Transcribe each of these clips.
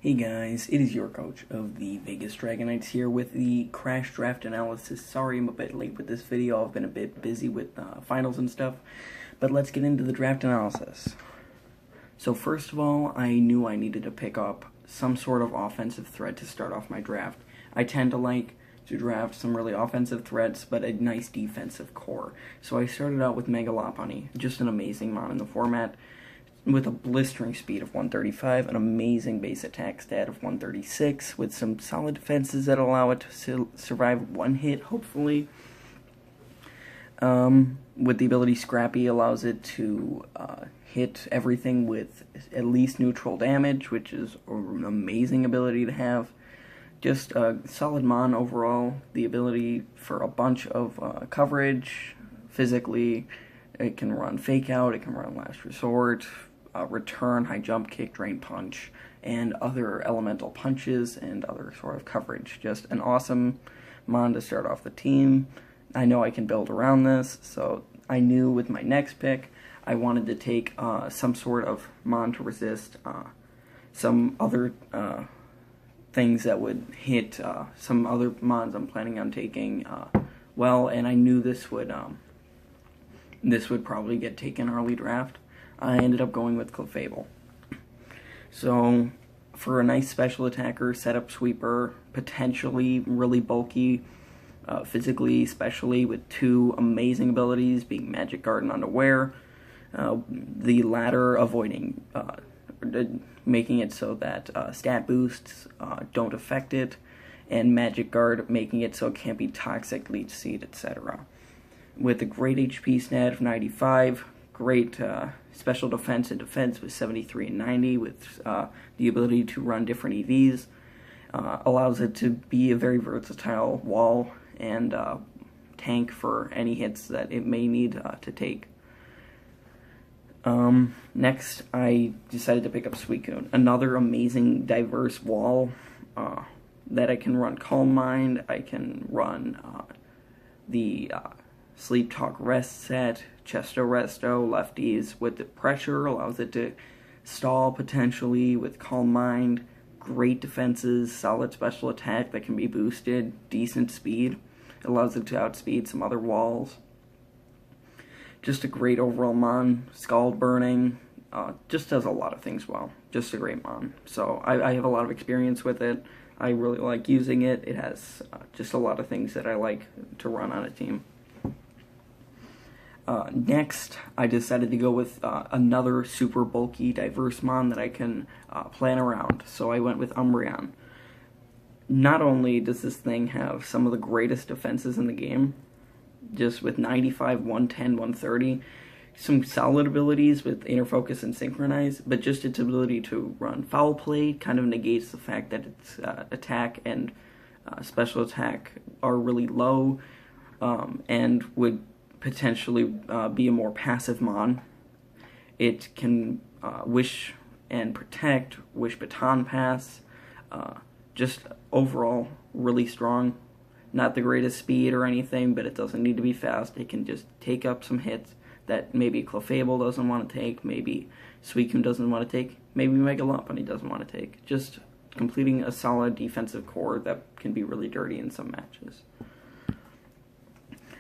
Hey guys, it is your coach of the Vegas Dragonites here with the Crash Draft Analysis. Sorry I'm a bit late with this video, I've been a bit busy with finals and stuff, but let's get into the draft analysis. So first of all, I knew I needed to pick up some sort of offensive threat to start off my draft. I tend to like to draft some really offensive threats, but a nice defensive core. So I started out with Megalopony, just an amazing mon in the format, with a blistering speed of 135, an amazing base attack stat of 136, with some solid defenses that allow it to survive one hit, hopefully. With the ability Scrappy, allows it to hit everything with at least neutral damage, which is an amazing ability to have. Just a solid mon overall, the ability for a bunch of coverage, physically. It can run Fake Out, it can run Last Resort, Return, High Jump Kick, Drain Punch, and other elemental punches and other sort of coverage. Just an awesome mon to start off the team. I know I can build around this, so I knew with my next pick I wanted to take some sort of mon to resist some other things that would hit some other mons I'm planning on taking well, and I knew this would probably get taken early draft. I ended up going with Clefable. So, for a nice special attacker, setup sweeper, potentially really bulky, physically, especially with two amazing abilities, being Magic Guard and Unaware, the latter avoiding, making it so that stat boosts don't affect it, and Magic Guard making it so it can't be Toxic, Leech Seed, etc. With a great HP stat of 95, great special defense and defense with 73 and 90, with the ability to run different EVs, allows it to be a very versatile wall and tank for any hits that it may need to take. Next, I decided to pick up Suicune, another amazing diverse wall that I can run Calm Mind, I can run the Sleep Talk Rest set, Chesto Resto, lefties with the pressure, allows it to stall potentially with Calm Mind, great defenses, solid special attack that can be boosted, decent speed, allows it to outspeed some other walls. Just a great overall mon, Scald Burning, just does a lot of things well, just a great mon. So I have a lot of experience with it, I really like using it, it has just a lot of things that I like to run on a team. Next, I decided to go with another super bulky, diverse mon that I can plan around. So I went with Umbreon. Not only does this thing have some of the greatest defenses in the game, just with 95, 110, 130, some solid abilities with Inner Focus and Synchronize, but just its ability to run Foul Play kind of negates the fact that its attack and special attack are really low, and would potentially be a more passive mon. It can Wish and Protect, Wish Baton Pass, just overall really strong. Not the greatest speed or anything, but it doesn't need to be fast. It can just take up some hits that maybe Clefable doesn't want to take, maybe Suicune doesn't want to take, maybe Megalopony doesn't want to take. Just completing a solid defensive core that can be really dirty in some matches.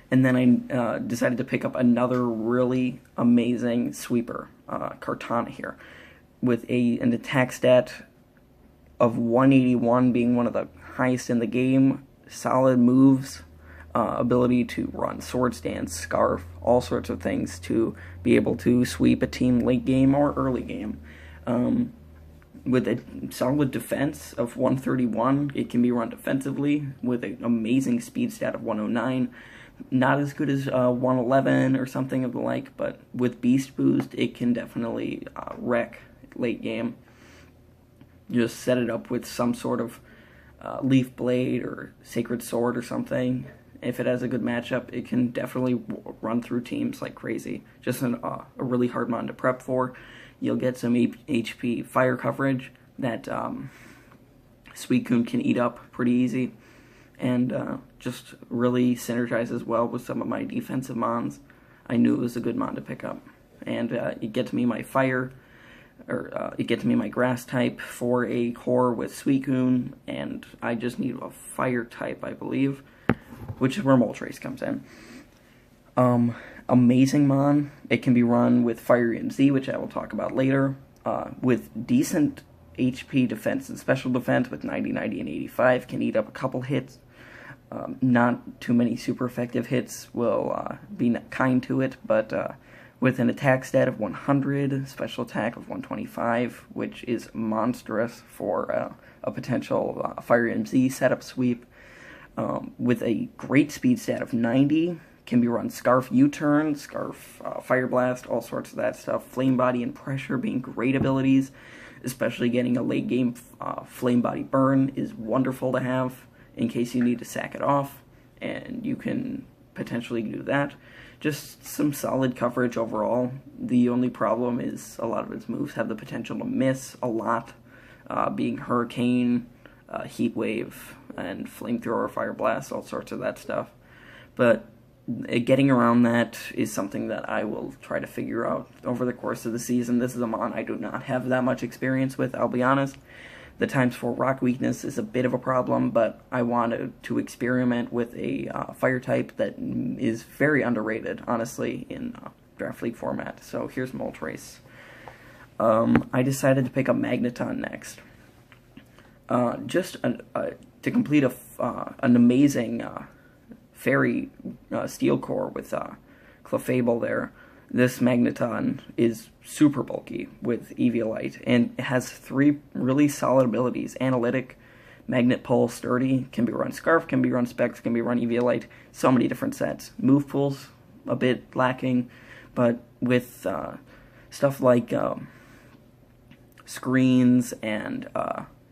And then I decided to pick up another really amazing sweeper, Kartana here, with an attack stat of 181 being one of the highest in the game, solid moves, ability to run Swords Dance, Scarf, all sorts of things to be able to sweep a team late game or early game. With a solid defense of 131, it can be run defensively with an amazing speed stat of 109. Not as good as 111 or something of the like, but with Beast Boost, it can definitely wreck late game. Just set it up with some sort of Leaf Blade or Sacred Sword or something. If it has a good matchup, it can definitely run through teams like crazy. Just a really hard mon to prep for. You'll get some HP fire coverage that Suicune can eat up pretty easy. And just really synergizes well with some of my defensive mons. I knew it was a good mon to pick up. And it gets me my fire it gets me my grass type for a core with Suicune, and I just need a fire type, I believe, which is where Moltres comes in. Amazing Mon. It can be run with Fire and Z, which I will talk about later, with decent HP defense and special defense with 90, 90, and 85. Can eat up a couple hits. Not too many super effective hits will be kind to it, but with an attack stat of 100, special attack of 125, which is monstrous for a potential Fire MZ setup sweep, with a great speed stat of 90, can be run Scarf U-Turn, Scarf Fire Blast, all sorts of that stuff. Flame Body and Pressure being great abilities, especially getting a late game Flame Body Burn is wonderful to have in case you need to sack it off, and you can potentially do that. Just some solid coverage overall. The only problem is a lot of its moves have the potential to miss a lot, being Hurricane, Heat Wave, and Flamethrower, Fire Blast, all sorts of that stuff. But getting around that is something that I will try to figure out over the course of the season. This is a mon I do not have that much experience with, I'll be honest. The times 4 rock weakness is a bit of a problem, but I wanted to experiment with a fire type that is very underrated, honestly, in Draft League format. So here's Moltres. I decided to pick up Magneton next. To complete an amazing Fairy Steel Core with Clefable there. This Magneton is super bulky with Eviolite, and it has 3 really solid abilities. Analytic, Magnet Pull, Sturdy, can be run Scarf, can be run Specs, can be run Eviolite, so many different sets. Move Pool's a bit lacking, but with stuff like screens and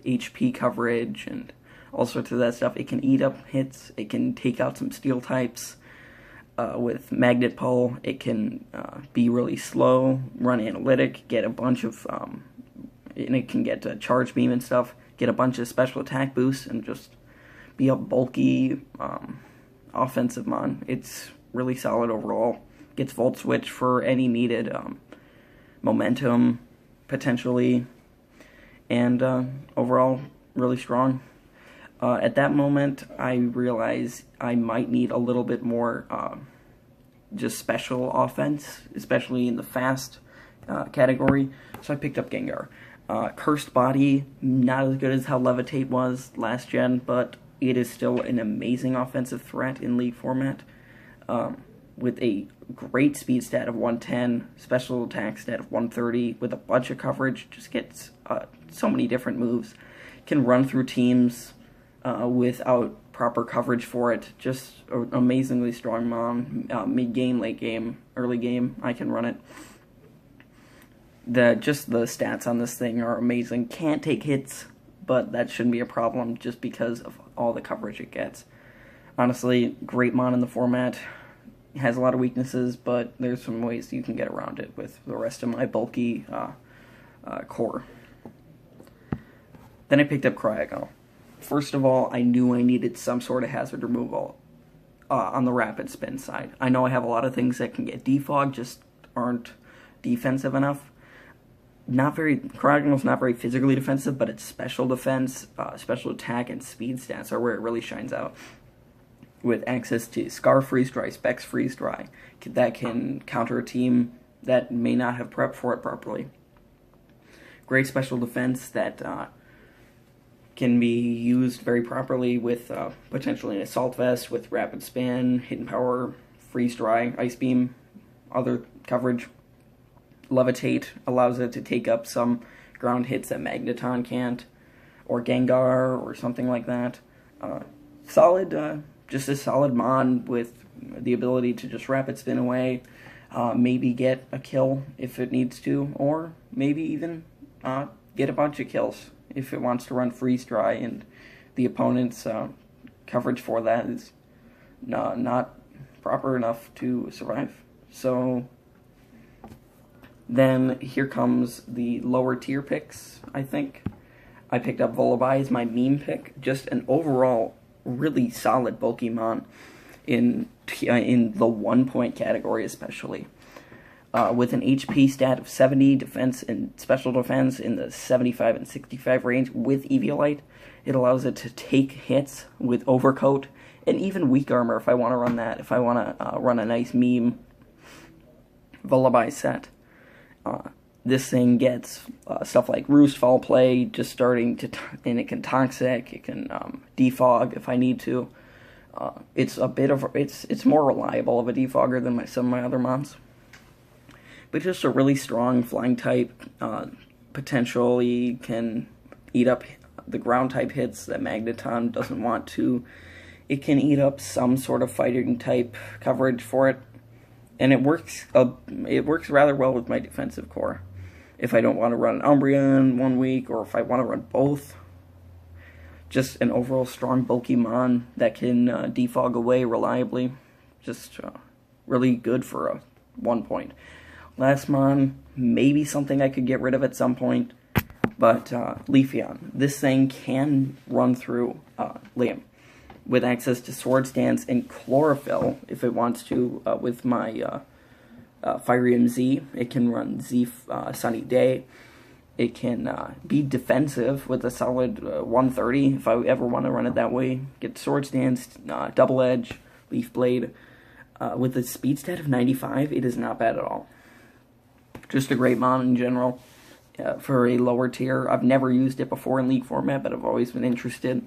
HP coverage and all sorts of that stuff, it can eat up hits, it can take out some steel types. With Magnet Pull, it can be really slow, run Analytic, get a bunch of, and it can get Charge Beam and stuff, get a bunch of special attack boosts, and just be a bulky offensive mon. It's really solid overall. Gets Volt Switch for any needed momentum, potentially, and overall, really strong. At that moment, I realized I might need a little bit more just special offense, especially in the fast category, so I picked up Gengar. Cursed Body, not as good as how Levitate was last gen, but it is still an amazing offensive threat in League format, with a great speed stat of 110, special attack stat of 130, with a bunch of coverage, just gets so many different moves, can run through teams without proper coverage for it. Just an amazingly strong mon. Mid-game, late game, early game, I can run it. Just the stats on this thing are amazing. Can't take hits, but that shouldn't be a problem just because of all the coverage it gets. Honestly, great mon in the format. It has a lot of weaknesses, but there's some ways you can get around it with the rest of my bulky core. Then I picked up Cryogonal. First of all, I knew I needed some sort of hazard removal on the rapid spin side. I know I have a lot of things that can get defog, just aren't defensive enough. Cryogonal's not very physically defensive, but its special defense, special attack, and speed stats are where it really shines out. With access to Scarf Freeze Dry, Specs Freeze Dry, that can counter a team that may not have prepped for it properly. Great special defense that can be used very properly with potentially an Assault Vest, with Rapid Spin, Hidden Power, Freeze Dry, Ice Beam, other coverage. Levitate allows it to take up some ground hits that Magneton can't, or Gengar, or something like that. Just a solid mon with the ability to just Rapid Spin away, maybe get a kill if it needs to, or maybe even get a bunch of kills if it wants to run Freeze Dry and the opponent's coverage for that is not proper enough to survive. So then here comes the lower tier picks, I think. I picked up Volibeye as my meme pick, just an overall really solid bulky mon in the 1 point category especially. with an HP stat of 70, defense and special defense in the 75 and 65 range with Eviolite. It allows it to take hits with Overcoat and even weak armor if I want to run that, if I want to run a nice meme Lullaby set. This thing gets stuff like Roost, Foul Play, just starting to, and it can Toxic, it can defog if I need to. It's a bit of, it's more reliable of a defogger than some of my other mons. But just a really strong flying type, potentially can eat up the ground type hits that Magneton doesn't want to. It can eat up some sort of fighting type coverage for it, and it works rather well with my defensive core. If I don't want to run an Umbreon 1 week, or if I want to run both, just an overall strong bulky mon that can defog away reliably. Just really good for a 1 point. Last mon, maybe something I could get rid of at some point, but Leafeon. This thing can run through Liam with access to Swords Dance and Chlorophyll if it wants to. With my Firium Z, it can run Z Sunny Day. It can be defensive with a solid 130 if I ever want to run it that way. Get Swords Dance, Double Edge, Leaf Blade. With a speed stat of 95, it is not bad at all. Just a great mon in general. For a lower tier, I've never used it before in League format, but I've always been interested.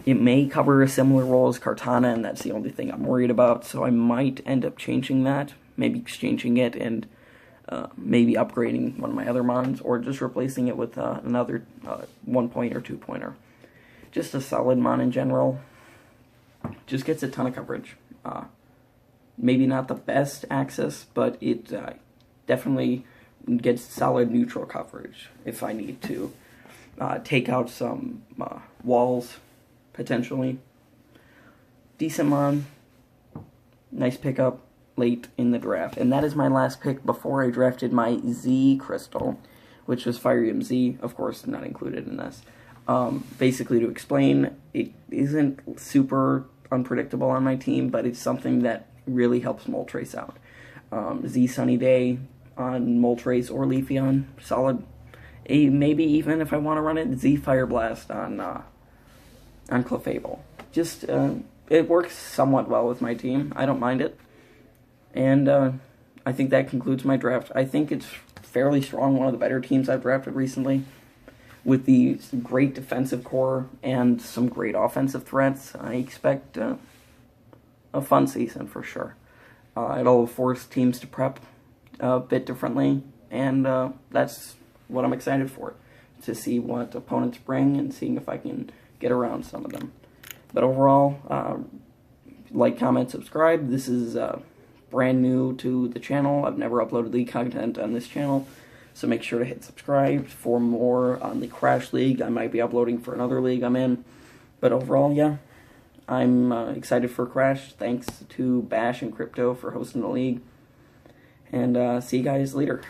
It may cover a similar role as Kartana, and that's the only thing I'm worried about, so I might end up changing that. Maybe exchanging it and maybe upgrading one of my other mons, or just replacing it with another 1 point or 2 pointer. Just a solid mon in general. Just gets a ton of coverage. Maybe not the best access, but it definitely gets solid neutral coverage if I need to take out some walls, potentially. Decent mon. Nice pickup late in the draft. And that is my last pick before I drafted my Z Crystal, which was Firium Z, of course, not included in this. Basically, to explain, it isn't super unpredictable on my team, but it's something that really helps Moltres out. Z Sunny Day on Moltres or Leafeon, solid. Maybe even if I want to run it, Z Fire Blast on Clefable. Just, it works somewhat well with my team. I don't mind it. And I think that concludes my draft. I think it's fairly strong, one of the better teams I've drafted recently. With the great defensive core and some great offensive threats, I expect a fun season for sure. It'll force teams to prep a bit differently, and that's what I'm excited for, to see what opponents bring and seeing if I can get around some of them. But overall, like, comment, subscribe. This is brand new to the channel. I've never uploaded League content on this channel, so make sure to hit subscribe for more on the Crash League. I might be uploading for another league I'm in, but overall, yeah, I'm excited for Crash. Thanks to Bash and Crypto for hosting the league, and see you guys later.